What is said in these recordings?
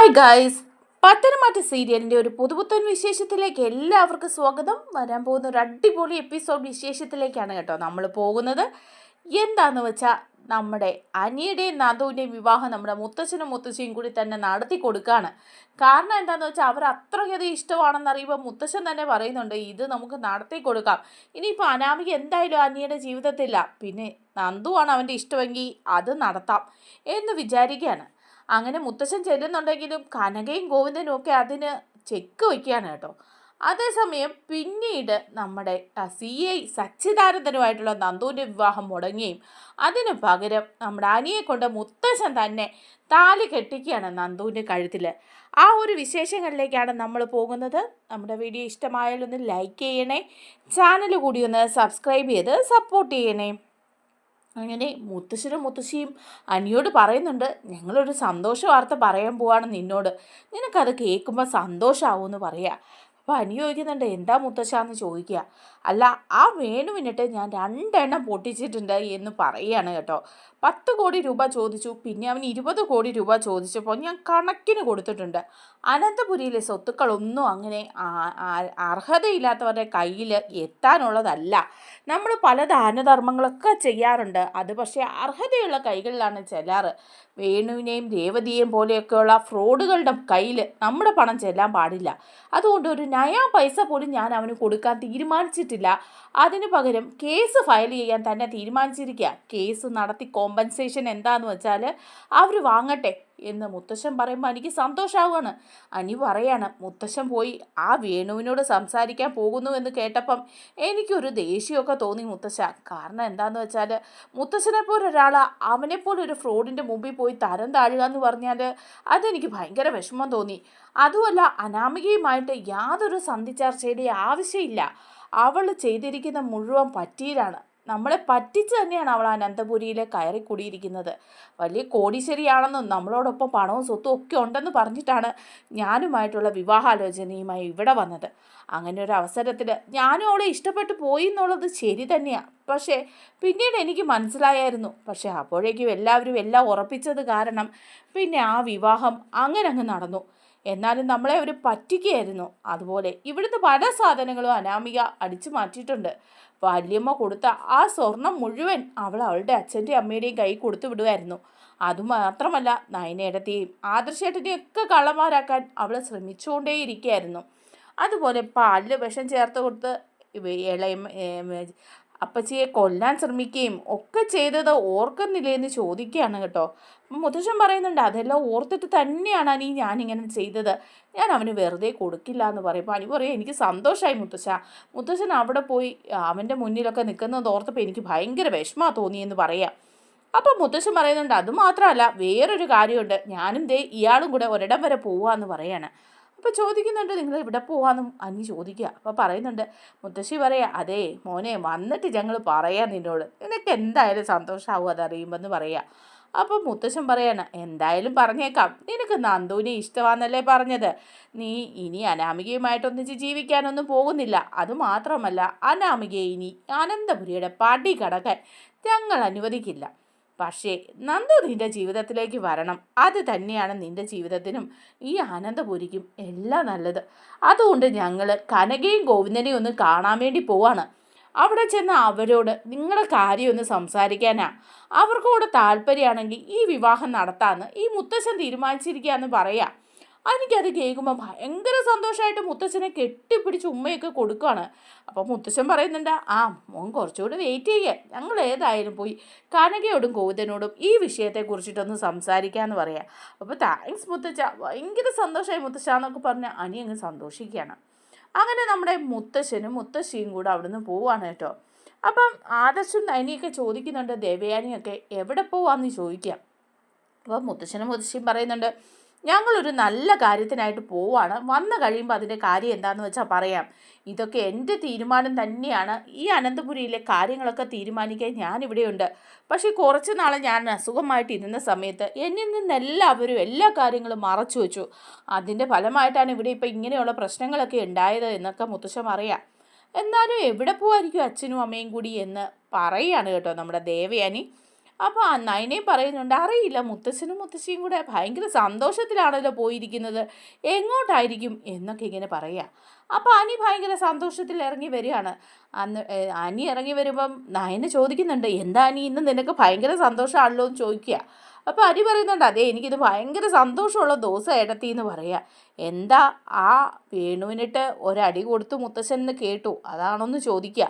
Hi guys, പത്തനംമാറ്റ സീരിയലിൻ്റെ ഒരു പുതുപുത്തൻ വിശേഷത്തിലേക്ക് എല്ലാവർക്കും സ്വാഗതം. വരാൻ പോകുന്ന ഒരു അടിപൊളി എപ്പിസോഡ് വിശേഷത്തിലേക്കാണ് കേട്ടോ നമ്മൾ പോകുന്നത്. എന്താണെന്ന് വെച്ചാൽ നമ്മുടെ അനിയുടെയും നന്ദുവിൻ്റെയും വിവാഹം നമ്മുടെ മുത്തച്ഛനും മുത്തശ്ശിയും കൂടി തന്നെ നടത്തി കൊടുക്കുകയാണ്. കാരണം എന്താണെന്ന് വെച്ചാൽ അവർ അത്രയധികം ഇഷ്ടമാണെന്ന് അറിയുമ്പോൾ മുത്തശ്ശൻ തന്നെ പറയുന്നുണ്ട്, ഇത് നമുക്ക് നടത്തി കൊടുക്കാം. ഇനിയിപ്പോൾ അനാമിക എന്തായാലും അനിയുടെ ജീവിതത്തില്ല, പിന്നെ നന്ദുവാണ് അവൻ്റെ ഇഷ്ടമെങ്കിൽ അത് നടത്താം എന്ന് വിചാരിക്കുകയാണ്. അങ്ങനെ മുത്തശ്ശൻ ചെല്ലുന്നുണ്ടെങ്കിലും കനകയും ഗോവിന്ദനും ഒക്കെ അതിന് ചെക്ക് വയ്ക്കുകയാണ് കേട്ടോ. അതേസമയം പിന്നീട് നമ്മുടെ CI സച്ചിദാനന്ദനുമായിട്ടുള്ള നന്ദുവിൻ്റെ വിവാഹം മുടങ്ങുകയും അതിന് പകരം നമ്മുടെ അനിയെ കൊണ്ട് മുത്തശ്ശൻ തന്നെ താലി കെട്ടിക്കുകയാണ് നന്ദുവിൻ്റെ കഴുത്തിൽ. ആ ഒരു വിശേഷങ്ങളിലേക്കാണ് നമ്മൾ പോകുന്നത്. നമ്മുടെ വീഡിയോ ഇഷ്ടമായാലൊന്ന് ലൈക്ക് ചെയ്യണേ, ചാനൽ കൂടി ഒന്ന് സബ്സ്ക്രൈബ് ചെയ്ത് സപ്പോർട്ട് ചെയ്യണേ. അങ്ങനെ മുത്തശ്ശനും മുത്തശ്ശിയും അനിയോട് പറയുന്നുണ്ട്, ഞങ്ങളൊരു സന്തോഷ വാർത്ത പറയാൻ പോവാണ് നിന്നോട്, നിനക്കത് കേൾക്കുമ്പോൾ സന്തോഷമാവുമെന്ന് പറയാം. അപ്പോൾ അനി ചോദിക്കുന്നുണ്ട്, എന്താ മുത്തശ്ശാന്ന് ചോദിക്കുക. അല്ല, ആ വേണുവിനിട്ട് ഞാൻ 2 എണ്ണം പൊട്ടിച്ചിട്ടുണ്ട് എന്ന് പറയുകയാണ് കേട്ടോ. 10 കോടി രൂപ ചോദിച്ചു, പിന്നെ അവൻ 20 കോടി രൂപ ചോദിച്ചപ്പോൾ ഞാൻ കണക്കിന് കൊടുത്തിട്ടുണ്ട്. അനന്തപുരിയിലെ സ്വത്തുക്കളൊന്നും അങ്ങനെ അർഹതയില്ലാത്തവരുടെ കയ്യിൽ എത്താനുള്ളതല്ല. നമ്മൾ പല ദാനധർമ്മങ്ങളൊക്കെ ചെയ്യാറുണ്ട്, അത് പക്ഷേ അർഹതയുള്ള കൈകളിലാണ് ചെല്ലാറ്. വേണുവിനെയും രേവതിയെയും പോലെയൊക്കെയുള്ള ഫ്രോഡുകളുടെ കയ്യിൽ നമ്മുടെ പണം ചെല്ലാൻ പാടില്ല. അതുകൊണ്ട് ഒരു നയാ പൈസ പോലും ഞാൻ അവന് കൊടുക്കാൻ തീരുമാനിച്ചിട്ടില്ല. അതിന് പകരം കേസ് ഫയൽ ചെയ്യാൻ തന്നെ തീരുമാനിച്ചിരിക്കുക. കേസ് നടത്തി കോമ്പൻസേഷൻ എന്താണെന്ന് വെച്ചാൽ അവർ വാങ്ങട്ടെ എന്ന് മുത്തശ്ശൻ പറയുമ്പോൾ എനിക്ക് സന്തോഷമാവുകയാണ്. അനി പറയാണ്, മുത്തശ്ശൻ പോയി ആ വേണുവിനോട് സംസാരിക്കാൻ പോകുന്നു എന്ന് കേട്ടപ്പം എനിക്കൊരു ദേഷ്യമൊക്കെ തോന്നി മുത്തശ്ശ. കാരണം എന്താണെന്ന് വെച്ചാൽ മുത്തശ്ശനെ പോലെ ഒരാൾ അവനെപ്പോലൊരു ഫ്രോഡിൻ്റെ മുമ്പിൽ പോയി തരം താഴുക എന്ന് പറഞ്ഞാൽ അതെനിക്ക് ഭയങ്കര വിഷമം തോന്നി. അതുമല്ല, അനാമികയുമായിട്ട് യാതൊരു സന്ധി ചർച്ചയുടെയും ആവശ്യമില്ല. അവൾ ചെയ്തിരിക്കുന്ന മുഴുവൻ പറ്റിയിലാണ്. നമ്മളെ പറ്റിച്ച് തന്നെയാണ് അവൾ അനന്തപുരിയിൽ കയറി കൂടിയിരിക്കുന്നത്. വലിയ കോടീശ്വരിയാണെന്നും നമ്മളോടൊപ്പം പണവും സ്വത്തും ഒക്കെ ഉണ്ടെന്ന് പറഞ്ഞിട്ടാണ് ഞാനുമായിട്ടുള്ള വിവാഹാലോചനയുമായി ഇവിടെ വന്നത്. അങ്ങനെ ഒരു അവസരത്തിൽ ഞാനും അവളെ ഇഷ്ടപ്പെട്ടു പോയി എന്നുള്ളത് ശരി തന്നെയാണ്. പക്ഷേ പിന്നീട് എനിക്ക് മനസ്സിലായായിരുന്നു. പക്ഷേ അപ്പോഴേക്കും എല്ലാവരും എല്ലാം ഉറപ്പിച്ചത് കാരണം പിന്നെ ആ വിവാഹം അങ്ങനെ അങ്ങ് നടന്നു. എന്നാലും നമ്മളെ അവർ പറ്റിക്കുകയായിരുന്നു. അതുപോലെ ഇവിടുന്ന് പല സാധനങ്ങളും അനാമിക അടിച്ചു മാറ്റിയിട്ടുണ്ട്. വല്യമ്മ കൊടുത്ത ആ സ്വർണം മുഴുവൻ അവൾ അവളുടെ അച്ഛൻ്റെയും അമ്മയുടെയും കൈ കൊടുത്തു വിടുമായിരുന്നു. അതുമാത്രമല്ല, നയനേടത്തെയും ആദർശേട്ടനെയും ഒക്കെ കള്ളന്മാരാക്കാൻ അവൾ ശ്രമിച്ചുകൊണ്ടേയിരിക്കുകയായിരുന്നു. അതുപോലെ പാലിൽ വിഷം ചേർത്ത് കൊടുത്ത് ഇളയ അപ്പച്ചിയെ കൊല്ലാൻ ശ്രമിക്കുകയും ഒക്കെ ചെയ്തത് ഓർക്കുന്നില്ലേ എന്ന് ചോദിക്കുകയാണ് കേട്ടോ. അപ്പം മുത്തശ്ശൻ പറയുന്നുണ്ട്, അതെല്ലാം ഓർത്തിട്ട് തന്നെയാണ് അനി ഞാനിങ്ങനെ ചെയ്തത്, ഞാൻ അവന് വെറുതെ കൊടുക്കില്ല എന്ന് പറയുമ്പോൾ അനി പറയും, എനിക്ക് സന്തോഷമായി മുത്തശ്ശ. മുത്തശ്ശൻ അവിടെ പോയി അവൻ്റെ മുന്നിലൊക്കെ നിൽക്കുന്നത് ഓർത്തപ്പോൾ എനിക്ക് ഭയങ്കര വിഷമമാണ് തോന്നിയെന്ന് പറയാം. അപ്പം മുത്തശ്ശൻ പറയുന്നുണ്ട്, അതുമാത്രമല്ല വേറൊരു കാര്യമുണ്ട്, ഞാനും ഇയാളും കൂടെ ഒരിടം വരെ പോവാന്ന് പറയാണ്. അപ്പോൾ ചോദിക്കുന്നുണ്ട്, നിങ്ങൾ ഇവിടെ പോവാമെന്നും അനി ചോദിക്കുക. അപ്പോൾ പറയുന്നുണ്ട്, മുത്തശ്ശി പറയാം, അതേ മോനെ വന്നിട്ട് ഞങ്ങൾ പറയാം നിന്നോട്, നിനക്ക് എന്തായാലും സന്തോഷമാവും അതറിയുമ്പോൾ എന്ന് പറയാം. അപ്പം മുത്തശ്ശൻ പറയാണ്, എന്തായാലും പറഞ്ഞേക്കാം, നിനക്ക് നന്ദുവിനെ ഇഷ്ടമാണെന്നല്ലേ പറഞ്ഞത്, നീ ഇനി അനാമികയുമായിട്ടൊന്നിച്ച് ജീവിക്കാനൊന്നും പോകുന്നില്ല. അതുമാത്രമല്ല, അനാമികയെ ഇനി അനന്തപുരിയുടെ പടി കടക്കാൻ ഞങ്ങൾ അനുവദിക്കില്ല. പക്ഷേ നന്ദു നിൻ്റെ ജീവിതത്തിലേക്ക് വരണം, അത് തന്നെയാണ് നിൻ്റെ ജീവിതത്തിനും ഈ അനന്തപുരിക്കും എല്ലാം നല്ലത്. അതുകൊണ്ട് ഞങ്ങൾ കനകയും ഗോവിന്ദനെയും ഒന്ന് കാണാൻ വേണ്ടി പോവാണ്. അവിടെ ചെന്ന് അവരോട് നിങ്ങളുടെ കാര്യം ഒന്ന് സംസാരിക്കാനാ. അവർക്കൂടെ താല്പര്യമാണെങ്കിൽ ഈ വിവാഹം നടത്താമെന്ന് ഈ മുത്തശ്ശൻ തീരുമാനിച്ചിരിക്കുകയെന്ന് പറയാം. എനിക്കത് കേൾക്കുമ്പോൾ ഭയങ്കര സന്തോഷമായിട്ട് മുത്തശ്ശനെ കെട്ടിപ്പിടിച്ച് ഉമ്മയൊക്കെ കൊടുക്കുകയാണ്. അപ്പോൾ മുത്തശ്ശൻ പറയുന്നുണ്ട്, ആ മോൻ കുറച്ചുകൂടി വെയിറ്റ് ചെയ്യുക, ഞങ്ങൾ ഏതായാലും പോയി കനകയോടും ഗോവിന്ദനോടും ഈ വിഷയത്തെക്കുറിച്ചിട്ടൊന്ന് സംസാരിക്കാമെന്ന് പറയാം. അപ്പോൾ താങ്ക്സ് മുത്തച്ഛ, ഭയങ്കര സന്തോഷമായി മുത്തശ്ശ എന്നൊക്കെ പറഞ്ഞ് അനി അങ്ങ് സന്തോഷിക്കുകയാണ്. അങ്ങനെ നമ്മുടെ മുത്തശ്ശനും മുത്തശ്ശിയും കൂടെ അവിടുന്ന് പോവാണ് കേട്ടോ. അപ്പം ആദർശും നയനിയൊക്കെ ചോദിക്കുന്നുണ്ട്, ദേവയാനിയൊക്കെ എവിടെ പോവാന്ന് ചോദിക്കാം. അപ്പോൾ മുത്തശ്ശനും മുത്തശ്ശിയും പറയുന്നുണ്ട്, ഞങ്ങളൊരു നല്ല കാര്യത്തിനായിട്ട് പോവാണ്, വന്നു കഴിയുമ്പോൾ അതിൻ്റെ കാര്യം എന്താണെന്ന് വെച്ചാൽ പറയാം. ഇതൊക്കെ എൻ്റെ തീരുമാനം തന്നെയാണ്. ഈ അനന്തപുരിയിലെ കാര്യങ്ങളൊക്കെ തീരുമാനിക്കാൻ ഞാനിവിടെയുണ്ട്. പക്ഷേ കുറച്ച് നാൾ ഞാൻ അസുഖമായിട്ട് ഇരുന്ന സമയത്ത് എന്നിൽ നിന്നെല്ലാവരും എല്ലാ കാര്യങ്ങളും മറച്ചു വെച്ചു. അതിൻ്റെ ഫലമായിട്ടാണ് ഇവിടെ ഇപ്പോൾ ഇങ്ങനെയുള്ള പ്രശ്നങ്ങളൊക്കെ ഉണ്ടായത് എന്നൊക്കെ മുത്തശ്ശൻ അറിയാം. എന്നാലും എവിടെ പോവായിരിക്കും അച്ഛനും അമ്മയും കൂടി എന്ന് പറയുകയാണ് കേട്ടോ നമ്മുടെ ദേവയാനി. അപ്പോൾ ആ നയനയും പറയുന്നുണ്ട്, അറിയില്ല, മുത്തശ്ശനും മുത്തശ്ശിയും കൂടെ ഭയങ്കര സന്തോഷത്തിലാണല്ലോ പോയിരിക്കുന്നത്, എങ്ങോട്ടായിരിക്കും എന്നൊക്കെ ഇങ്ങനെ പറയുക. അപ്പോൾ അനി ഭയങ്കര സന്തോഷത്തിൽ ഇറങ്ങി വരികയാണ്. അനി ഇറങ്ങി വരുമ്പം നയന ചോദിക്കുന്നുണ്ട്, എന്താ അനി ഇന്ന് നിനക്ക് ഭയങ്കര സന്തോഷമാണല്ലോ എന്ന് ചോദിക്കുക. അപ്പോൾ അനി പറയുന്നുണ്ട്, അതെ, എനിക്കിത് ഭയങ്കര സന്തോഷമുള്ള ദിവസം ഏടത്തി എന്ന് പറയുക. എന്താ, ആ വേണുവിനിട്ട് ഒരടി കൊടുത്തു മുത്തശ്ശൻ എന്ന് കേട്ടു, അതാണോന്ന് ചോദിക്കുക.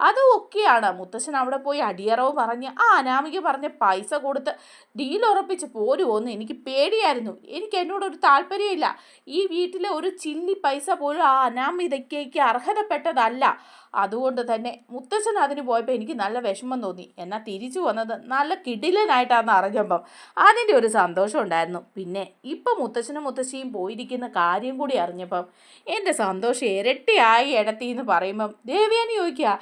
അതും ഒക്കെയാണ്. മുത്തശ്ശൻ അവിടെ പോയി അടിയറവ് പറഞ്ഞ് ആ അനാമിക പറഞ്ഞ പൈസ കൊടുത്ത് ഡീൽ ഉറപ്പിച്ച് പോരുമോന്ന് എനിക്ക് പേടിയായിരുന്നു. എനിക്ക് എന്നോടൊരു താല്പര്യമില്ല. ഈ വീട്ടിലെ ഒരു ചില്ലി പൈസ പോലും ആ അനാമികയ്ക്ക് അർഹതപ്പെട്ടതല്ല. അതുകൊണ്ട് തന്നെ മുത്തശ്ശൻ അതിന് പോയപ്പോൾ എനിക്ക് നല്ല വിഷമം തോന്നി. എന്നാൽ തിരിച്ചു വന്നത് നല്ല കിടിലനായിട്ടാണെന്ന് അറിഞ്ഞപ്പം അതിൻ്റെ ഒരു സന്തോഷം ഉണ്ടായിരുന്നു. പിന്നെ ഇപ്പം മുത്തശ്ശനും മുത്തശ്ശിയും പോയിരിക്കുന്ന കാര്യം കൂടി അറിഞ്ഞപ്പം എൻ്റെ സന്തോഷം ഇരട്ടിയായി ഇടത്തി എന്ന് പറയുമ്പം ദേവയാനി ചോദിക്കുക,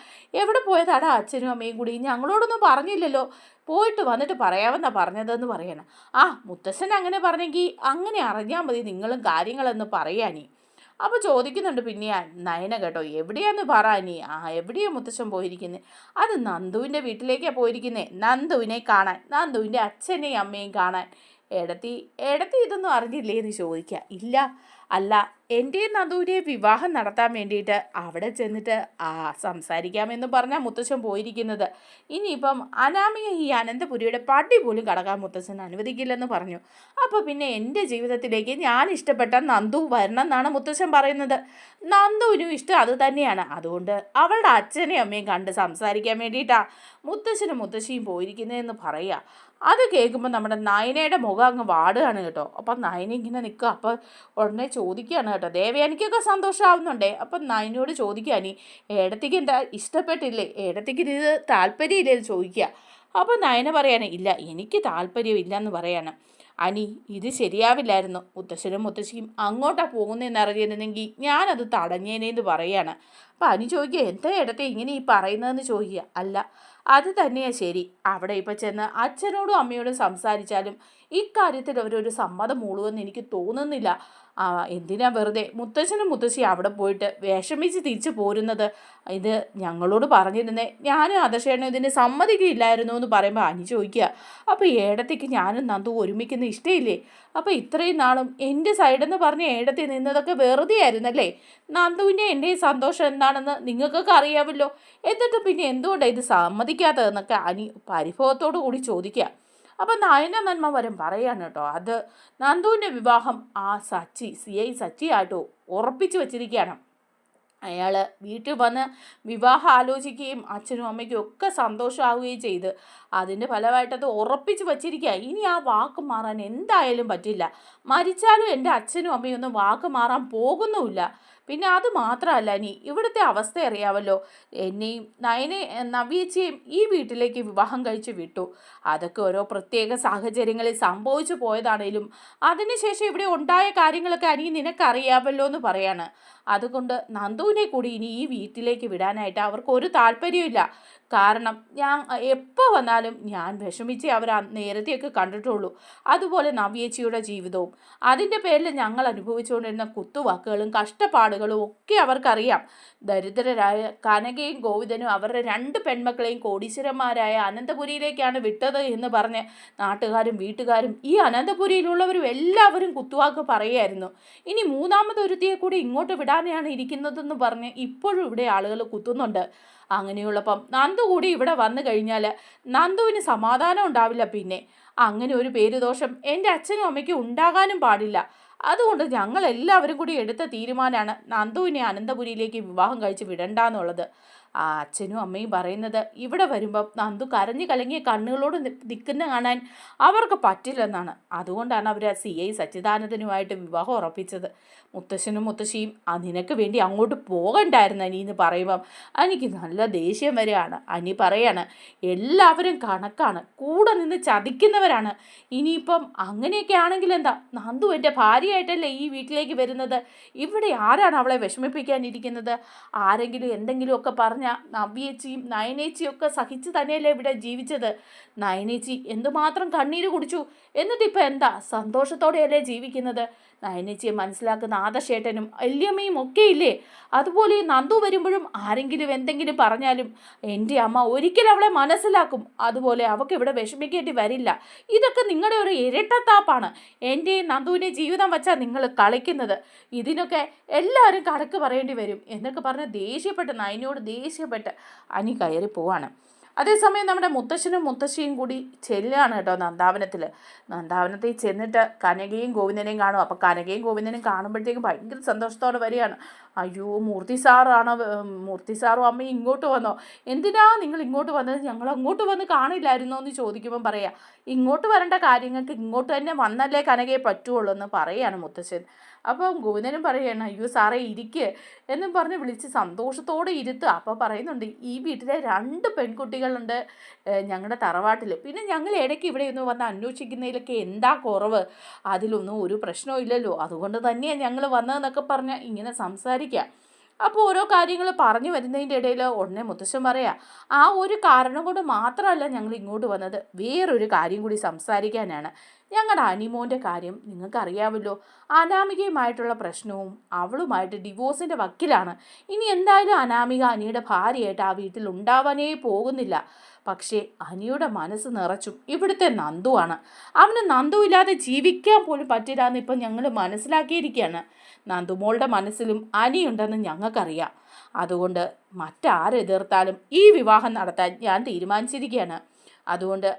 എവിടെ പോയതാടാ അച്ഛനും അമ്മയും കൂടി, ഞങ്ങളോടൊന്നും പറഞ്ഞില്ലല്ലോ, പോയിട്ട് വന്നിട്ട് പറയാമെന്നാ പറഞ്ഞതെന്ന് പറയണം. ആ, മുത്തശ്ശൻ അങ്ങനെ പറഞ്ഞെങ്കിൽ അങ്ങനെ അറിഞ്ഞാൽ മതി നിങ്ങളും കാര്യങ്ങളെന്ന് പറയാനി. അപ്പോൾ ചോദിക്കുന്നുണ്ട് പിന്നെ നയന കേട്ടോ, എവിടെയാന്ന് പറ നീ. ആ, എവിടെയാണ് മുത്തശ്ശൻ പോയിരിക്കുന്നത്? അത് നന്ദുവിൻ്റെ വീട്ടിലേക്കാണ് പോയിരിക്കുന്നത്, നന്ദുവിനെ കാണാൻ, നന്ദുവിൻ്റെ അച്ഛനെയും അമ്മയും കാണാൻ. എടത്തി എടത്തി ഇതൊന്നും അറിഞ്ഞില്ലേ എന്ന് ചോദിക്കുക. ഇല്ല, അല്ല, എൻ്റെയും നന്ദുവിൻ്റെയും വിവാഹം നടത്താൻ വേണ്ടിയിട്ട് അവിടെ ചെന്നിട്ട് സംസാരിക്കാമെന്ന് പറഞ്ഞാൽ മുത്തശ്ശൻ പോയിരിക്കുന്നത്. ഇനിയിപ്പം അനാമിക ഈ അനന്തപുരിയുടെ പടി പോലും കടക്കാൻ മുത്തശ്ശൻ അനുവദിക്കില്ലെന്ന് പറഞ്ഞു. അപ്പോൾ പിന്നെ എൻ്റെ ജീവിതത്തിലേക്ക് ഞാൻ ഇഷ്ടപ്പെട്ട നന്ദു വരണം എന്നാണ് മുത്തശ്ശൻ പറയുന്നത്. നന്ദുവിനും ഇഷ്ടം അത് തന്നെയാണ്. അതുകൊണ്ട് അവളുടെ അച്ഛനെയും അമ്മയും കണ്ട് സംസാരിക്കാൻ വേണ്ടിയിട്ടാണ് മുത്തശ്ശനും മുത്തശ്ശിയും പോയിരിക്കുന്നതെന്ന് പറയുക. അത് കേൾക്കുമ്പോൾ നമ്മുടെ നയനയുടെ മുഖം അങ്ങ് വാടുകയാണ് കേട്ടോ. അപ്പം നയന ഇങ്ങനെ നിൽക്കുക. അപ്പോൾ ഉടനെ ചോദിക്കുകയാണ് കേട്ടോ, ദേവയാനിക്കൊക്കെ സന്തോഷമാവുന്നുണ്ടേ. അപ്പം നയനോട് ചോദിക്കുക, നീ ഏടത്തിക്ക് എന്താ ഇഷ്ടപ്പെട്ടില്ലേ, ഏടത്തിക്ക് ഇത് താല്പര്യമില്ലേ എന്ന് ചോദിക്കുക. അപ്പോൾ നയന പറയാണ്, ഇല്ല, എനിക്ക് താല്പര്യമില്ല എന്ന് പറയാണ്. അനി, ഇത് ശരിയാവില്ലായിരുന്നു, മുത്തശ്ശനും മുത്തശ്ശിയും അങ്ങോട്ടാണ് പോകുന്നതെന്ന് അറിഞ്ഞിരുന്നെങ്കിൽ ഞാനത് തടഞ്ഞേനേന്ന് പറയാണ്. അപ്പം അനി ചോദിക്കുക, എന്താ ഇടത്തെ ഇങ്ങനെ ഈ പറയുന്നതെന്ന് ചോദിക്കുക. അല്ല, അത് തന്നെയാണ് ശരി, അവിടെ ഇപ്പം ചെന്ന് അച്ഛനോടും അമ്മയോടും സംസാരിച്ചാലും ഇക്കാര്യത്തിൽ അവരൊരു സമ്മതം മൂളുമെന്ന് എനിക്ക് തോന്നുന്നില്ല. എന്തിനാ വെറുതെ മുത്തശ്ശനും മുത്തശ്ശി അവിടെ പോയിട്ട് വിഷമിച്ച് തിരിച്ചു പോരുന്നത്? ഇത് ഞങ്ങളോട് പറഞ്ഞിരുന്നേ ഞാനും ആദർശേട്ടനും ഇതിന് സമ്മതിക്കില്ലായിരുന്നു എന്ന് പറയുമ്പോൾ അനി ചോദിക്കുക, അപ്പോൾ ഏടത്തേക്ക് ഞാനും നന്ദു ഒരുമിക്കുന്ന ഇഷ്ടമില്ലേ? അപ്പോൾ ഇത്രയും നാളും എൻ്റെ സൈഡെന്ന് പറഞ്ഞ് ഏടത്തി നിന്നതൊക്കെ വെറുതെ ആയിരുന്നല്ലേ? നന്ദുവിൻ്റെ എൻ്റെയും സന്തോഷം എന്താണെന്ന് നിങ്ങൾക്കൊക്കെ അറിയാമല്ലോ, എന്നിട്ട് പിന്നെ എന്തുകൊണ്ടാണ് ഇത് സമ്മതിക്കാത്തതെന്നൊക്കെ അനി പരിഭവത്തോടു കൂടി ചോദിക്കുക. അപ്പം നയന നന്മവരം പറയാണ് കേട്ടോ, അത് നന്ദുവിൻ്റെ വിവാഹം ആ CI സച്ചി ആയിട്ടോ ഉറപ്പിച്ചു വച്ചിരിക്കുകയാണ്. അയാൾ വീട്ടിൽ വന്ന് വിവാഹം ആലോചിക്കുകയും അച്ഛനും അമ്മയ്ക്കും ഒക്കെ സന്തോഷമാവുകയും ചെയ്ത് അതിൻ്റെ ഫലമായിട്ടത് ഉറപ്പിച്ച് വച്ചിരിക്കുക. ഇനി ആ വാക്ക് മാറാൻ എന്തായാലും പറ്റില്ല. മരിച്ചാലും എൻ്റെ അച്ഛനും അമ്മയും ഒന്നും വാക്ക് മാറാൻ പോകുന്നുമില്ല. പിന്നെ അത് മാത്രമല്ല, ഇനി ഇവിടുത്തെ അവസ്ഥ അറിയാമല്ലോ, എന്നെയും നവ്യേച്ചിയെയും ഈ വീട്ടിലേക്ക് വിവാഹം കഴിച്ച് വിട്ടു. അതൊക്കെ ഓരോ പ്രത്യേക സാഹചര്യങ്ങളിൽ സംഭവിച്ചു പോയതാണേലും അതിനുശേഷം ഇവിടെ ഉണ്ടായ കാര്യങ്ങളൊക്കെ അനി നിനക്കറിയാമല്ലോ എന്ന് പറയാണ്. അതുകൊണ്ട് നന്ദുവിനെ കൂടി ഇനി ഈ വീട്ടിലേക്ക് വിടാനായിട്ട് അവർക്ക് ഒരു താല്പര്യമില്ല. കാരണം ഞാൻ എപ്പോൾ വന്നാലും ഞാൻ വിഷമിച്ചേ അവർ നേരത്തെയൊക്കെ കണ്ടിട്ടുള്ളൂ. അതുപോലെ നവ്യേച്ചിയുടെ ജീവിതവും അതിൻ്റെ പേരിൽ ഞങ്ങൾ അനുഭവിച്ചുകൊണ്ടിരുന്ന കുത്തുവാക്കുകളും കഷ്ടപ്പാടുകളും ഒക്കെ അവർക്കറിയാം. ദരിദ്രരായ കനകയും ഗോവിന്ദനും അവരുടെ 2 പെൺമക്കളെയും കോടീശ്വരന്മാരായ അനന്തപുരിയിലേക്കാണ് വിട്ടത് എന്ന് പറഞ്ഞ് നാട്ടുകാരും വീട്ടുകാരും ഈ അനന്തപുരിയിലുള്ളവരും എല്ലാവരും കുത്തുവാക്ക് പറയുമായിരുന്നു. ഇനി 3ാമതൊരുത്തിയെ കൂടി ഇങ്ങോട്ട് വിടാനാണ് ഇരിക്കുന്നതെന്ന് പറഞ്ഞ് ഇപ്പോഴും ഇവിടെ ആളുകൾ കുത്തുന്നുണ്ട്. അങ്ങനെയുള്ളപ്പം നന്ദു കൂടി ഇവിടെ വന്നു കഴിഞ്ഞാൽ നന്ദുവിന് സമാധാനം ഉണ്ടാവില്ല. പിന്നെ അങ്ങനെ ഒരു പേരുദോഷം എൻ്റെ അച്ഛനും അമ്മയ്ക്കും ഉണ്ടാകാനും പാടില്ല. അതുകൊണ്ട് ഞങ്ങളെല്ലാവരും കൂടി എടുത്ത തീരുമാനമാണ് നന്ദുവിനെ അനന്തപുരിയിലേക്ക് വിവാഹം കഴിച്ച് വിടണ്ടെന്നുള്ളത്. അച്ഛനും അമ്മയും പറയുന്നത് ഇവിടെ വരുമ്പം നന്ദു കരഞ്ഞു കലങ്ങിയ കണ്ണുകളോട് നിൽക്കുന്ന കാണാൻ അവർക്ക് പറ്റില്ലെന്നാണ്. അതുകൊണ്ടാണ് അവർ CI സച്ചിദാനന്ദനുമായിട്ട് വിവാഹം ഉറപ്പിച്ചത്. മുത്തശ്ശനും മുത്തശ്ശിയും നിനക്ക് വേണ്ടി അങ്ങോട്ട് പോകണ്ടായിരുന്നു അനി എന്ന് പറയുമ്പം എനിക്ക് നല്ല ദേഷ്യം വരികയാണ്. അനി പറയാണ്, എല്ലാവരും കണക്കാണ്, കൂടെ നിന്ന് ചതിക്കുന്നവരാണ്. ഇനിയിപ്പം അങ്ങനെയൊക്കെ ആണെങ്കിൽ എന്താ, നന്ദു എൻ്റെ ഭാര്യയായിട്ടല്ലേ ഈ വീട്ടിലേക്ക് വരുന്നത്. ഇവിടെ ആരാണ് അവളെ വിഷമിപ്പിക്കാനിരിക്കുന്നത്? ആരെങ്കിലും എന്തെങ്കിലുമൊക്കെ പറഞ്ഞാൽ നവ്യേച്ചിയും നയനേച്ചിയും ഒക്കെ സഹിച്ച് തന്നെയല്ലേ ഇവിടെ ജീവിച്ചത്. നയനേച്ചി എന്തുമാത്രം കണ്ണീര് കുടിച്ചു, എന്നിട്ടിപ്പോൾ എന്താ സന്തോഷത്തോടെയല്ലേ ജീവിക്കുന്നത്. നയനച്ചിയെ മനസ്സിലാക്കുന്ന ആദർശേട്ടനും വല്യമ്മയും ഒക്കെ ഇല്ലേ. അതുപോലെ ഈ നന്ദു വരുമ്പോഴും ആരെങ്കിലും എന്തെങ്കിലും പറഞ്ഞാലും എൻ്റെ അമ്മ ഒരിക്കലും അവളെ മനസ്സിലാക്കും. അതുപോലെ അവൾക്ക് ഇവിടെ വിഷമിക്കേണ്ടി വരില്ല. ഇതൊക്കെ നിങ്ങളുടെ ഒരു ഇരട്ടത്താപ്പാണ്. എൻ്റെ നന്ദുവിനെ ജീവിതം വെച്ചാൽ നിങ്ങൾ കളിക്കുന്നത്. ഇതിനൊക്കെ എല്ലാവരും കണക്ക് പറയേണ്ടി വരും എന്നൊക്കെ പറഞ്ഞ് ദേഷ്യപ്പെട്ട് നയനയോട് ദേഷ്യപ്പെട്ട് അനി കയറി പോവാണ്. അതേസമയം നമ്മുടെ മുത്തശ്ശനും മുത്തശ്ശിയും കൂടി ചെല്ലുകയാണ് കേട്ടോ നന്ദാവനത്തിൽ ചെന്നിട്ട് കനകയും ഗോവിന്ദനെയും കാണും. അപ്പോൾ കനകയും ഗോവിന്ദനെയും കാണുമ്പോഴത്തേക്കും ഭയങ്കര സന്തോഷത്തോടെ വരികയാണ്. അയ്യോ, മൂർത്തി സാറും അമ്മയും ഇങ്ങോട്ട് വന്നോ? എന്തിനാ നിങ്ങൾ ഇങ്ങോട്ട് വന്നത്? ഞങ്ങൾ അങ്ങോട്ട് വന്ന് കാണില്ലായിരുന്നോ എന്ന് ചോദിക്കുമ്പം പറയാം, ഇങ്ങോട്ട് വരേണ്ട കാര്യങ്ങൾക്ക് ഇങ്ങോട്ട് തന്നെ വന്നല്ലേ കനകയെ പറ്റുള്ളൂ എന്ന് പറയുകയാണ് മുത്തശ്ശൻ. അപ്പം ഗോവിന്ദനും പറയുകയാണ്, അയ്യോ സാറേ ഇരിക്ക് എന്നും പറഞ്ഞ് വിളിച്ച് സന്തോഷത്തോടെ ഇരുത്തുക. അപ്പോൾ പറയുന്നുണ്ട്, ഈ വീട്ടിലെ 2 പെൺകുട്ടികളുണ്ട് ഞങ്ങളുടെ തറവാട്ടിൽ. പിന്നെ ഞങ്ങൾ ഇടയ്ക്ക് ഇവിടെ ഒന്ന് വന്ന് അന്വേഷിക്കുന്നതിലൊക്കെ എന്താ കുറവ്? അതിലൊന്നും ഒരു പ്രശ്നവും ഇല്ലല്ലോ. അതുകൊണ്ട് തന്നെയാണ് ഞങ്ങൾ വന്നതെന്നൊക്കെ പറഞ്ഞ് ഇങ്ങനെ സംസാരിക്കുക. അപ്പോൾ ഓരോ കാര്യങ്ങൾ പറഞ്ഞു വരുന്നതിൻ്റെ ഇടയിൽ ഉടനെ മുത്തശ്ശൻ പറയാം, ആ ഒരു കാരണം കൊണ്ട് മാത്രമല്ല ഞങ്ങൾ ഇങ്ങോട്ട് വന്നത്, വേറൊരു കാര്യം കൂടി സംസാരിക്കാനാണ്. ഞങ്ങളുടെ അനിമോൻ്റെ കാര്യം നിങ്ങൾക്കറിയാമല്ലോ. അനാമികയുമായിട്ടുള്ള പ്രശ്നവും അവളുമായിട്ട് ഡിവോഴ്സിൻ്റെ വക്കിലാണ്. ഇനി എന്തായാലും അനാമിക അനിയുടെ ഭാര്യയായിട്ട് ആ വീട്ടിൽ ഉണ്ടാവാനേ പോകുന്നില്ല. പക്ഷേ അനിയുടെ മനസ്സ് നിറച്ചും ഇവിടുത്തെ നന്ദുവാണ്. അവന് നന്ദു ഇല്ലാതെ ജീവിക്കാൻ പോലും പറ്റില്ല എന്ന് ഇപ്പം ഞങ്ങൾ മനസ്സിലാക്കിയിരിക്കുകയാണ്. നന്ദുമോളുടെ മനസ്സിലും അനിയുണ്ടെന്ന് ഞങ്ങൾക്കറിയാം. അതുകൊണ്ട് മറ്റാരെതിർത്താലും ഈ വിവാഹം നടത്താൻ ഞാൻ തീരുമാനിച്ചിരിക്കുകയാണ്. അതുകൊണ്ട്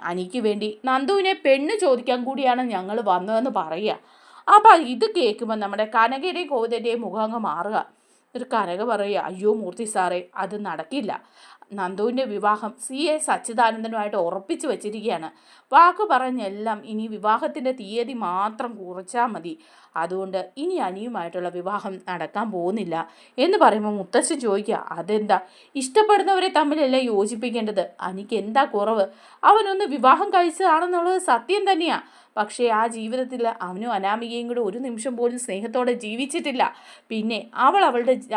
അനിക്ക് വേണ്ടി നന്ദുവിനെ പെണ്ണ് ചോദിക്കാൻ കൂടിയാണ് ഞങ്ങൾ വന്നതെന്ന് പറയുക. അപ്പം ഇത് കേൾക്കുമ്പോൾ നമ്മുടെ കനകയുടെയും ഗോവിന്ദൻ്റെയും മുഖം അങ്ങ് മാറുക. ഒരു കനക പറയുക, അയ്യോ മൂർത്തി സാറേ, അത് നടക്കില്ല. നന്ദുവിൻ്റെ വിവാഹം CA സച്ചിദാനന്ദനുമായിട്ട് ഉറപ്പിച്ചു വച്ചിരിക്കുകയാണ്. വാക്ക് പറഞ്ഞെല്ലാം ഇനി വിവാഹത്തിൻ്റെ തീയതി മാത്രം കുറിച്ചാൽ മതി. അതുകൊണ്ട് ഇനി അനിയുമായിട്ടുള്ള വിവാഹം നടക്കാൻ പോകുന്നില്ല എന്ന് പറയുമ്പോൾ മുത്തശ്ശൻ ചോദിക്കുക, അതെന്താ? ഇഷ്ടപ്പെടുന്നവരെ തമ്മിലല്ലേ യോജിപ്പിക്കേണ്ടത്? അനിക്ക് എന്താ കുറവ്? അവനൊന്ന് വിവാഹം കഴിച്ചതാണെന്നുള്ളത് സത്യം തന്നെയാണ്. പക്ഷേ ആ ജീവിതത്തിൽ അവനും അനാമികയും കൂടെ ഒരു നിമിഷം പോലും സ്നേഹത്തോടെ ജീവിച്ചിട്ടില്ല. പിന്നെ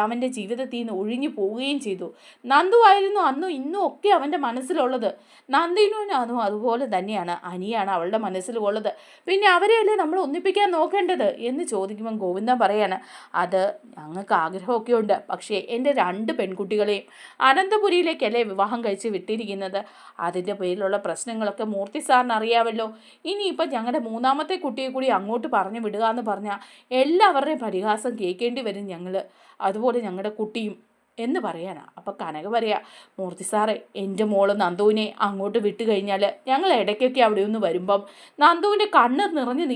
അവൻ്റെ ജീവിതത്തിൽ നിന്ന് ഒഴിഞ്ഞു പോവുകയും ചെയ്തു. നന്ദു ആയിരുന്നു അന്നും ഇന്നും ഒക്കെ അവൻ്റെ മനസ്സിലുള്ളത്. നന്ദിനും അതുപോലെ തന്നെയാണ്. അനിയാണ് അവളുടെ മനസ്സിലുള്ളത്. പിന്നെ അവരെയല്ലേ നമ്മൾ ഒന്നിപ്പിക്കാൻ നോക്കേണ്ടത് എന്ന് ചോദിക്കുമ്പം ഗോവിന്ദൻ പറയാണ്, അത് ഞങ്ങൾക്ക് ആഗ്രഹമൊക്കെ ഉണ്ട്. പക്ഷേ എൻ്റെ 2 പെൺകുട്ടികളെയും അനന്തപുരിയിലേക്കല്ലേ വിവാഹം കഴിച്ച് വിട്ടിരിക്കുന്നത്. അതിൻ്റെ പേരിലുള്ള പ്രശ്നങ്ങളൊക്കെ മൂർത്തി സാറിന് അറിയാമല്ലോ. ഇനിയിപ്പം ഞങ്ങളുടെ 3ാമത്തെ കുട്ടിയെ കൂടി അങ്ങോട്ട് പറഞ്ഞു വിടുക എന്ന് പറഞ്ഞാൽ എല്ലാവരുടെയും പരിഹാസം കേൾക്കേണ്ടി വരും ഞങ്ങൾ. അതുപോലെ ഞങ്ങളുടെ കുട്ടിയും എന്ന് പറയാനാണ്. അപ്പോൾ കനക പറയാ, മൂർത്തി സാറേ, എൻ്റെ മോള് നന്ദുവിനെ അങ്ങോട്ട് വിട്ട് കഴിഞ്ഞാൽ ഞങ്ങൾ ഇടയ്ക്കൊക്കെ അവിടെ ഒന്ന് വരുമ്പം നന്ദുവിൻ്റെ കണ്ണ് നിറഞ്ഞ്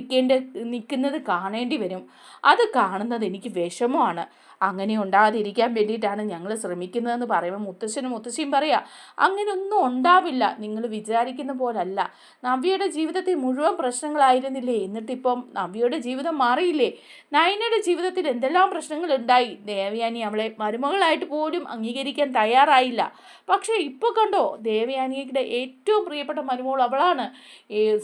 നിൽക്കുന്നത് കാണേണ്ടി വരും. അത് കാണുന്നത് എനിക്ക് വിഷമമാണ്. അങ്ങനെ ഉണ്ടാകാതിരിക്കാൻ വേണ്ടിയിട്ടാണ് ഞങ്ങൾ ശ്രമിക്കുന്നതെന്ന് പറയുമ്പോൾ മുത്തശ്ശിയും പറയാം, അങ്ങനെയൊന്നും ഉണ്ടാവില്ല. നിങ്ങൾ വിചാരിക്കുന്ന പോലല്ല. നവ്യയുടെ ജീവിതത്തിൽ മുഴുവൻ പ്രശ്നങ്ങളായിരുന്നില്ലേ? എന്നിട്ടിപ്പം നവ്യയുടെ ജീവിതം മാറിയില്ലേ? നയനയുടെ ജീവിതത്തിൽ എന്തെല്ലാം പ്രശ്നങ്ങളുണ്ടായി. ദേവയാനി അവളെ മരുമകളായിട്ട് പോലും അംഗീകരിക്കാൻ തയ്യാറായില്ല. പക്ഷേ ഇപ്പോൾ കണ്ടോ, ദേവയാനിയുടെ ഏറ്റവും പ്രിയപ്പെട്ട മരുമകൾ അവളാണ്.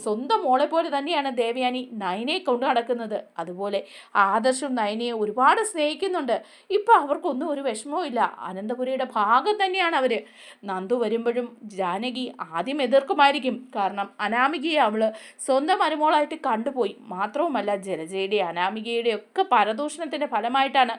സ്വന്തം മോളെ പോലെ തന്നെയാണ് ദേവയാനി നയനയെ കൊണ്ടു നടക്കുന്നത്. അതുപോലെ ആദർശും നയനയെ ഒരുപാട് സ്നേഹിക്കുന്നുണ്ട്. ഇപ്പം അവർക്കൊന്നും ഒരു വിഷമവും ഇല്ല. അനന്തപുരിയുടെ ഭാഗം തന്നെയാണ് അവർ. നന്ദു വരുമ്പോഴും ജാനകി ആദ്യം എതിർക്കുമായിരിക്കും. കാരണം അനാമികയെ അവൾ സ്വന്തം മരുമോളായിട്ട് കണ്ടുപോയി. മാത്രവുമല്ല, ജലജയുടെ അനാമികയുടെ ഒക്കെ പരദൂഷണത്തിൻ്റെ ഫലമായിട്ടാണ്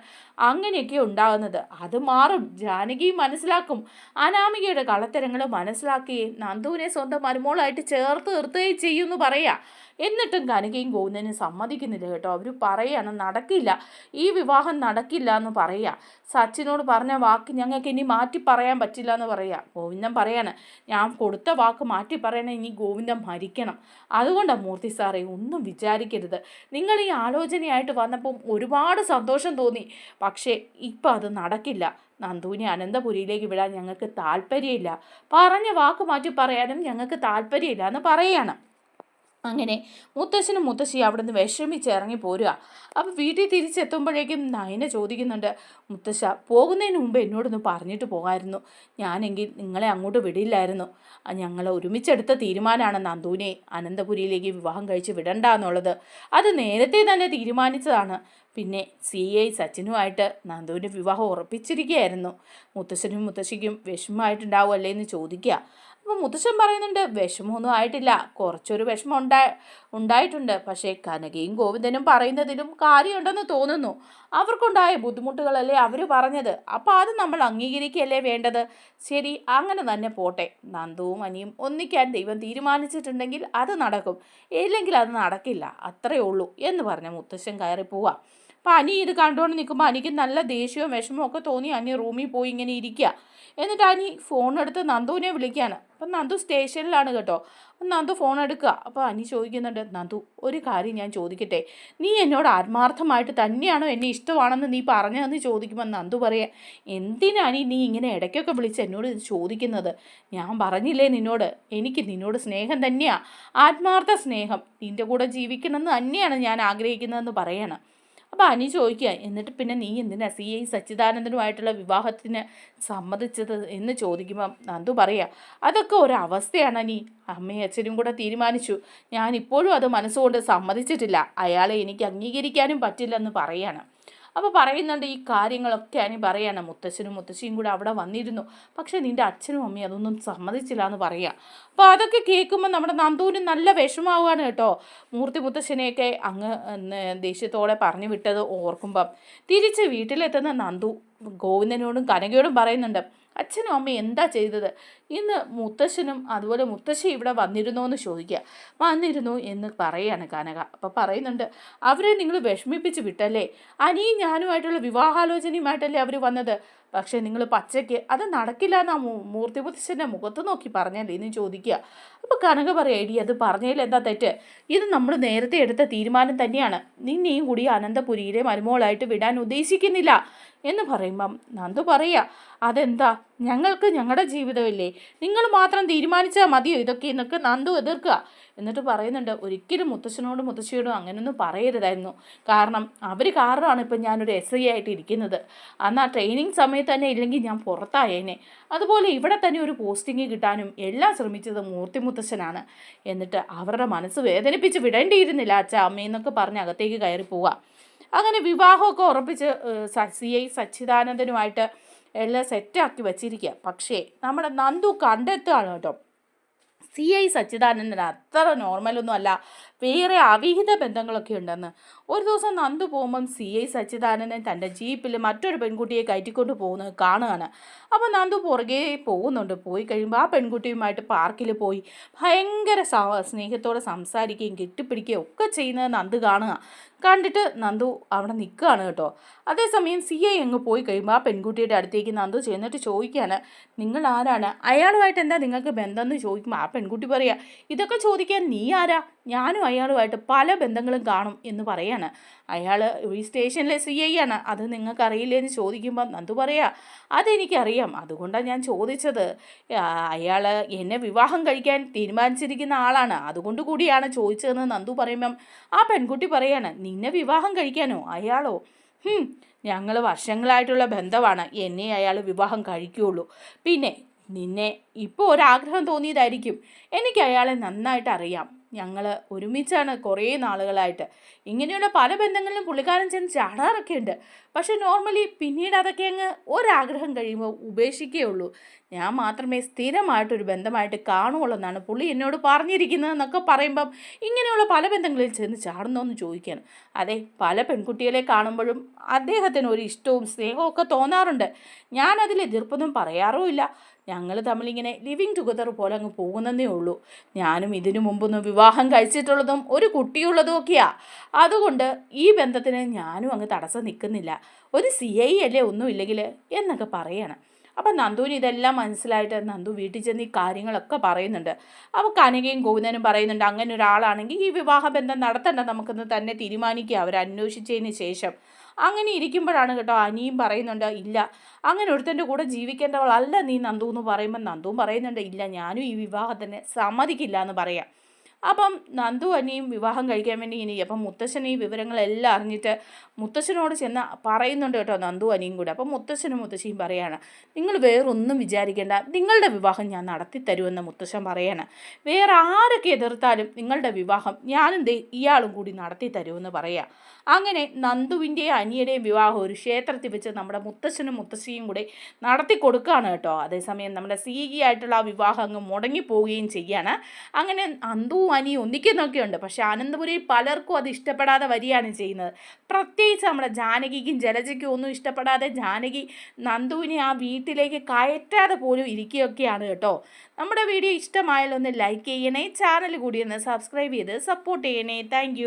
അങ്ങനെയൊക്കെ ഉണ്ടാകുന്നത്. അത് മാറും. ജാനകിയും മനസ്സിലാക്കും. അനാമികയുടെ കളത്തരങ്ങൾ മനസ്സിലാക്കുകയും നന്ദുവിനെ സ്വന്തം മരുമോളായിട്ട് ചേർത്ത് നിർത്തുകയും ചെയ്യുമെന്ന് പറയാം. എന്നിട്ടും കനകയും ഗോവിന്ദനും സമ്മതിക്കുന്നില്ല കേട്ടോ. അവർ പറയാണ്, നടക്കില്ല, ഈ വിവാഹം നടക്കില്ല എന്ന് പറയുക. സച്ചിനോട് പറഞ്ഞ വാക്ക് ഞങ്ങൾക്ക് ഇനി മാറ്റി പറയാൻ പറ്റില്ല എന്ന് പറയുക. ഗോവിന്ദൻ പറയാണ്, ഞാൻ കൊടുത്ത വാക്ക് മാറ്റി പറയണേ, ഇനി ഗോവിന്ദൻ മരിക്കണം. അതുകൊണ്ടാണ് മൂർത്തി സാറേ, ഒന്നും വിചാരിക്കരുത്. നിങ്ങൾ ഈ ആലോചനയായിട്ട് വന്നപ്പം ഒരുപാട് സന്തോഷം തോന്നി. പക്ഷേ ഇപ്പം അത് നടക്കില്ല. നന്ദുവിനെ അനന്തപുരിയിലേക്ക് വിടാൻ ഞങ്ങൾക്ക് താല്പര്യമില്ല. പറഞ്ഞ വാക്ക് മാറ്റി പറയാനും ഞങ്ങൾക്ക് താല്പര്യമില്ല എന്ന് പറയുകയാണ്. അങ്ങനെ മുത്തശ്ശനും മുത്തശ്ശിയും അവിടെ നിന്ന് വിഷമിച്ച് ഇറങ്ങി പോരുക. അപ്പോൾ വീട്ടിൽ തിരിച്ചെത്തുമ്പോഴേക്കും നയന ചോദിക്കുന്നുണ്ട്, മുത്തശ്ശ, പോകുന്നതിന് മുമ്പ് എന്നോടൊന്ന് പറഞ്ഞിട്ട് പോകാമായിരുന്നു. ഞാനെങ്കിൽ നിങ്ങളെ അങ്ങോട്ട് വിടില്ലായിരുന്നു. ഞങ്ങൾ ഒരുമിച്ചെടുത്ത തീരുമാനമാണ് നന്ദുവിനെ അനന്തപുരിയിലേക്ക് വിവാഹം കഴിച്ച് വിടണ്ട എന്നുള്ളത്. അത് നേരത്തെ തന്നെ തീരുമാനിച്ചതാണ്. പിന്നെ CA സച്ചിനുമായിട്ട് നന്ദുവിൻ്റെ വിവാഹം ഉറപ്പിച്ചിരിക്കുകയായിരുന്നു. മുത്തശ്ശനും മുത്തശ്ശിക്കും വിഷമമായിട്ടുണ്ടാവുമല്ലേ എന്ന് ചോദിക്കുക. അപ്പോൾ മുത്തശ്ശൻ പറയുന്നുണ്ട് വിഷമമൊന്നും ആയിട്ടില്ല, കുറച്ചൊരു വിഷമം ഉണ്ടായിട്ടുണ്ട്. പക്ഷേ കനകയും ഗോവിന്ദനും പറയുന്നതിലും കാര്യമുണ്ടെന്ന് തോന്നുന്നു. അവർക്കുണ്ടായ ബുദ്ധിമുട്ടുകളല്ലേ അവർ പറഞ്ഞത്, അപ്പോൾ അത് നമ്മൾ അംഗീകരിക്കുകയല്ലേ വേണ്ടത്. ശരി, അങ്ങനെ തന്നെ പോട്ടെ. നന്ദുവും അനിയും ഒന്നിക്കാൻ ദൈവം തീരുമാനിച്ചിട്ടുണ്ടെങ്കിൽ അത് നടക്കും, ഇല്ലെങ്കിൽ അത് നടക്കില്ല, അത്രയേ ഉള്ളൂ എന്ന് പറഞ്ഞ മുത്തശ്ശൻ കയറി പോവാം. അപ്പം അനി ഇത് കണ്ടുകൊണ്ട് നിൽക്കുമ്പോൾ അനിക്ക് നല്ല ദേഷ്യവും വിഷമവും ഒക്കെ തോന്നി അനി റൂമിൽ പോയി ഇങ്ങനെ ഇരിക്കുക. എന്നിട്ട് അനി ഫോൺ എടുത്ത് നന്ദുവിനെ വിളിക്കുകയാണ്. അപ്പം നന്ദു സ്റ്റേഷനിലാണ് കേട്ടോ. അപ്പം നന്ദു ഫോൺ എടുക്കുക. അപ്പോൾ അനി ചോദിക്കുന്നുണ്ട്, നന്ദു ഒരു കാര്യം ഞാൻ ചോദിക്കട്ടെ, നീ എന്നോട് ആത്മാർത്ഥമായിട്ട് തന്നെയാണോ എന്നെ ഇഷ്ടമാണെന്ന് നീ പറഞ്ഞതെന്ന് ചോദിക്കുമ്പോൾ നന്ദു പറയാം, എന്തിനാണ് നീ ഇങ്ങനെ ഇടയ്ക്കൊക്കെ വിളിച്ച് എന്നോട് ഇത് ചോദിക്കുന്നത്? ഞാൻ പറഞ്ഞില്ലേ നിന്നോട്, എനിക്ക് നിന്നോട് സ്നേഹം തന്നെയാണ്, ആത്മാർത്ഥ സ്നേഹം, നിൻ്റെ കൂടെ ജീവിക്കണമെന്ന് തന്നെയാണ് ഞാൻ ആഗ്രഹിക്കുന്നതെന്ന് പറയാണ്. അപ്പോൾ അനി ചോദിക്കുക, എന്നിട്ട് പിന്നെ നീ എന്തിനാ CI സച്ചിദാനന്ദനുമായിട്ടുള്ള വിവാഹത്തിന് സമ്മതിച്ചത് എന്ന് ചോദിക്കുമ്പം നന്ദു പറയുക, അതൊക്കെ ഒരവസ്ഥയാണ് അനി, അമ്മയും അച്ഛനും കൂടെ തീരുമാനിച്ചു, ഞാനിപ്പോഴും അത് മനസ്സുകൊണ്ട് സമ്മതിച്ചിട്ടില്ല, അയാളെ എനിക്ക് അംഗീകരിക്കാനും പറ്റില്ലെന്ന് പറയാണ്. അപ്പോൾ പറയുന്നുണ്ട് ഈ കാര്യങ്ങളൊക്കെ അനി പറയാണ്, മുത്തശ്ശനും മുത്തശ്ശിയും കൂടെ അവിടെ വന്നിരുന്നു, പക്ഷേ നിൻ്റെ അച്ഛനും അമ്മയും അതൊന്നും സമ്മതിച്ചില്ല എന്ന് പറയുക. അപ്പോൾ അതൊക്കെ കേൾക്കുമ്പോൾ നമ്മുടെ നന്ദുവിന് നല്ല വിഷമാവുകയാണ് കേട്ടോ. മൂർത്തി മുത്തശ്ശനെയൊക്കെ അങ്ങ് ദേഷ്യത്തോടെ പറഞ്ഞു വിട്ടത് ഓർക്കുമ്പം തിരിച്ച് വീട്ടിലെത്തുന്ന നന്ദു ഗോവിന്ദനോടും കനകയോടും പറയുന്നുണ്ട്, അച്ഛനും അമ്മയും എന്താ ചെയ്തത്? ഇന്ന് മുത്തശ്ശനും അതുപോലെ മുത്തശ്ശി ഇവിടെ വന്നിരുന്നോ എന്ന് ചോദിക്കുക. വന്നിരുന്നു എന്ന് പറയാണ് കനക. അപ്പോൾ പറയുന്നുണ്ട്, അവരെ നിങ്ങൾ വിഷമിപ്പിച്ച് വിട്ടല്ലേ, അനിയും ഞാനുമായിട്ടുള്ള വിവാഹാലോചനയുമായിട്ടല്ലേ അവർ വന്നത്, പക്ഷേ നിങ്ങൾ പച്ചയ്ക്ക് അത് നടക്കില്ല എന്നാ മൂർത്തി മുത്തശ്ശൻ്റെ മുഖത്ത് നോക്കി പറഞ്ഞല്ലേ എന്ന് ചോദിക്കുക. അപ്പോൾ കനക പറയാം, എടി അത് പറഞ്ഞതിൽ എന്താ തെറ്റ്, ഇത് നമ്മൾ നേരത്തെ എടുത്ത തീരുമാനം തന്നെയാണ്, നിന്നെയും കൂടി അനന്തപുരിയിലെ മരുമോളായിട്ട് വിടാൻ ഉദ്ദേശിക്കുന്നില്ല എന്ന് പറയുമ്പം നന്ദു പറയുക, അതെന്താ, ഞങ്ങൾക്ക് ഞങ്ങളുടെ ജീവിതമില്ലേ, നിങ്ങൾ മാത്രം തീരുമാനിച്ചാൽ മതിയോ ഇതൊക്കെ എന്നൊക്കെ നന്ദു എതിർക്കുക. എന്നിട്ട് പറയുന്നുണ്ട്, ഒരിക്കലും മുത്തശ്ശനോടും മുത്തശ്ശിയോടും അങ്ങനെയൊന്നും പറയരുതായിരുന്നു, കാരണം അവർ കാരണമാണ് ഇപ്പം ഞാനൊരു SI ആയിട്ട് ഇരിക്കുന്നത്, അന്ന് ആ ട്രെയിനിങ് സമയത്ത് തന്നെ ഇല്ലെങ്കിൽ ഞാൻ പുറത്തായേനെ, അതുപോലെ ഇവിടെ തന്നെ ഒരു പോസ്റ്റിംഗ് കിട്ടാനും എല്ലാം ശ്രമിച്ചത് മൂർത്തി മുത്തശ്ശനാണ്, എന്നിട്ട് അവരുടെ മനസ്സ് വേദനിപ്പിച്ച് വിടേണ്ടിയിരുന്നില്ല അച്ഛാ അമ്മയെന്നൊക്കെ പറഞ്ഞ് അകത്തേക്ക് കയറി പോവുക. അങ്ങനെ വിവാഹമൊക്കെ ഉറപ്പിച്ച് CI സച്ചിദാനന്ദനുമായിട്ട് എല്ലാം സെറ്റാക്കി വച്ചിരിക്കുക. പക്ഷേ നമ്മുടെ നന്ദു കണ്ടെത്തുകയാണ് കേട്ടോ, CI സച്ചിദാനന്ദൻ അത്ര നോർമലൊന്നും അല്ല, വേറെ അവിഹിത ബന്ധങ്ങളൊക്കെ ഉണ്ടെന്ന്. ഒരു ദിവസം നന്ദു പോകുമ്പം CI സച്ചിദാനന്ദൻ തൻ്റെ ജീപ്പിൽ മറ്റൊരു പെൺകുട്ടിയെ കയറ്റിക്കൊണ്ട് പോകുന്നത് കാണുകയാണ്. അപ്പോൾ നന്ദു പുറകെ പോകുന്നുണ്ട്. പോയി കഴിയുമ്പോൾ ആ പെൺകുട്ടിയുമായിട്ട് പാർക്കിൽ പോയി ഭയങ്കര സ്നേഹത്തോടെ സംസാരിക്കുകയും കെട്ടിപ്പിടിക്കുകയും ഒക്കെ ചെയ്യുന്നത് നന്ദു കാണുക. കണ്ടിട്ട് നന്ദു അവിടെ നിൽക്കുകയാണ് കേട്ടോ. അതേസമയം CI അങ്ങ് പോയി കഴിയുമ്പോൾ ആ പെൺകുട്ടിയുടെ അടുത്തേക്ക് നന്ദു ചെന്നിട്ട് ചോദിക്കുകയാണ്, നിങ്ങൾ ആരാണ്, അയാളുമായിട്ട് എന്താ നിങ്ങൾക്ക് ബന്ധം എന്ന് ചോദിക്കുമ്പോൾ ആ പെൺകുട്ടി പറയുക, ഇതൊക്കെ ചോദിക്കാൻ നീ ആരാ, ഞാനും അയാളുമായിട്ട് പല ബന്ധങ്ങളും കാണും എന്ന് പറയാണ്. അയാൾ ഈ സ്റ്റേഷനിലെ CI ആണ്, അത് നിങ്ങൾക്കറിയില്ലേ എന്ന് ചോദിക്കുമ്പോൾ നന്ദു പറയുക, അതെനിക്കറിയാം, അതുകൊണ്ടാണ് ഞാൻ ചോദിച്ചത്, അയാൾ എന്നെ വിവാഹം കഴിക്കാൻ തീരുമാനിച്ചിരിക്കുന്ന ആളാണ്, അതുകൊണ്ട് കൂടിയാണ് ചോദിച്ചതെന്ന് നന്ദു പറയുമ്പം ആ പെൺകുട്ടി പറയാണ്, നിന്നെ വിവാഹം കഴിക്കാനോ അയാളോ, ഞങ്ങൾ വർഷങ്ങളായിട്ടുള്ള ബന്ധമാണ്, എന്നെ അയാൾ വിവാഹം കഴിക്കുകയുള്ളൂ, പിന്നെ നിന്നെ ഇപ്പോൾ ഒരാഗ്രഹം തോന്നിയതായിരിക്കും, എനിക്ക് അയാളെ നന്നായിട്ട് അറിയാം, ഞങ്ങൾ ഒരുമിച്ചാണ് കുറേ നാളുകളായിട്ട്, ഇങ്ങനെയുള്ള പല ബന്ധങ്ങളിലും പുള്ളിക്കാരൻ ചെന്ന് ചാടാറൊക്കെ ഉണ്ട്, പക്ഷെ നോർമലി പിന്നീട് അതൊക്കെ അങ്ങ് ഒരാഗ്രഹം കഴിയുമ്പോൾ ഉപേക്ഷിക്കുകയുള്ളൂ, ഞാൻ മാത്രമേ സ്ഥിരമായിട്ടൊരു ബന്ധമായിട്ട് കാണുകയുള്ളൂ എന്നാണ് പുള്ളി എന്നോട് പറഞ്ഞിരിക്കുന്നതെന്നൊക്കെ പറയുമ്പം ഇങ്ങനെയുള്ള പല ബന്ധങ്ങളിൽ ചെന്ന് ചാടുന്നോ എന്ന് ചോദിക്കുകയാണ്. അതെ, പല പെൺകുട്ടികളെ കാണുമ്പോഴും അദ്ദേഹത്തിന് ഒരു ഇഷ്ടവും സ്നേഹവും ഒക്കെ തോന്നാറുണ്ട്, ഞാനതിൽ എതിർപ്പൊന്നും പറയാറുമില്ല, ഞങ്ങൾ തമ്മിലിങ്ങനെ ലിവിങ് ടുഗദർ പോലെ അങ്ങ് പോകുന്നതേ ഉള്ളൂ, ഞാനും ഇതിനു മുമ്പൊന്നും വിവാഹം കഴിച്ചിട്ടുള്ളതും ഒരു കുട്ടിയുള്ളതും ഒക്കെയാണ്, അതുകൊണ്ട് ഈ ബന്ധത്തിന് ഞാനും അങ്ങ് തടസ്സം നിൽക്കുന്നില്ല, ഒരു CI അല്ലേ ഒന്നുമില്ലെങ്കിൽ എന്നൊക്കെ പറയാണ്. അപ്പം നന്ദുവിന് ഇതെല്ലാം മനസ്സിലായിട്ട് നന്ദു വീട്ടിൽ ചെന്ന് ഈ കാര്യങ്ങളൊക്കെ പറയുന്നുണ്ട്. അപ്പോൾ കനകയും ഗോവിന്ദനും പറയുന്നുണ്ട്, അങ്ങനെ ഒരാളാണെങ്കിൽ ഈ വിവാഹബന്ധം നടത്തണ്ട, നമുക്കൊന്ന് തന്നെ തീരുമാനിക്കുക അവരന്വേഷിച്ചതിന് ശേഷം. അങ്ങനെ ഇരിക്കുമ്പോഴാണ് കേട്ടോ അനിയും പറയുന്നുണ്ട്, ഇല്ല അങ്ങനെ ഒരുത്തൻ്റെ കൂടെ ജീവിക്കേണ്ടവളല്ല നീ നന്ദു എന്ന് പറയുമ്പോൾ നന്ദുവും പറയുന്നുണ്ട്, ഇല്ല ഞാനും ഈ വിവാഹത്തിന് സമ്മതിക്കില്ല എന്ന് പറയാം. അപ്പം നന്ദു അനിയും വിവാഹം കഴിക്കാൻ വേണ്ടി ഇനി അപ്പം മുത്തശ്ശൻ ഈ വിവരങ്ങളെല്ലാം അറിഞ്ഞിട്ട് മുത്തശ്ശനോട് ചെന്ന് പറയുന്നുണ്ട് കേട്ടോ, നന്ദു അനിയും കൂടെ. അപ്പം മുത്തശ്ശനും മുത്തശ്ശിയും പറയാണ്, നിങ്ങൾ വേറൊന്നും വിചാരിക്കേണ്ട, നിങ്ങളുടെ വിവാഹം ഞാൻ നടത്തി തരുമെന്ന് മുത്തശ്ശൻ പറയാണ്. വേറെ ആരൊക്കെ എതിർത്താലും നിങ്ങളുടെ വിവാഹം ഞാനും ഇയാളും കൂടി നടത്തി തരുമെന്ന് പറയാം. അങ്ങനെ നന്ദുവിൻ്റെയും അനിയുടെയും വിവാഹം ഒരു ക്ഷേത്രത്തിൽ വെച്ച് നമ്മുടെ മുത്തശ്ശനും മുത്തശ്ശിയും കൂടെ നടത്തി കൊടുക്കുകയാണ് കേട്ടോ. അതേസമയം നമ്മുടെ സീകി ആയിട്ടുള്ള ആ വിവാഹം അങ്ങ് മുടങ്ങിപ്പോവുകയും ചെയ്യാണ്. അങ്ങനെ നന്ദുവും അനിയും ഒന്നിക്കുന്നൊക്കെ ഉണ്ട്. പക്ഷെ അനന്തപുരിയിൽ പലർക്കും അത് ഇഷ്ടപ്പെടാതെ വരികയാണ് ചെയ്യുന്നത്. പ്രത്യേകിച്ച് നമ്മുടെ ജാനകിക്കും ജലജയ്ക്കും ഒന്നും ഇഷ്ടപ്പെടാതെ ജാനകി നന്ദുവിനെ ആ വീട്ടിലേക്ക് കയറ്റാതെ പോലും ഇരിക്കുകയൊക്കെയാണ് കേട്ടോ. നമ്മുടെ വീഡിയോ ഇഷ്ടമായാലൊന്ന് ലൈക്ക് ചെയ്യണേ, ചാനൽ കൂടി ഒന്ന് സബ്സ്ക്രൈബ് ചെയ്ത് സപ്പോർട്ട് ചെയ്യണേ. താങ്ക്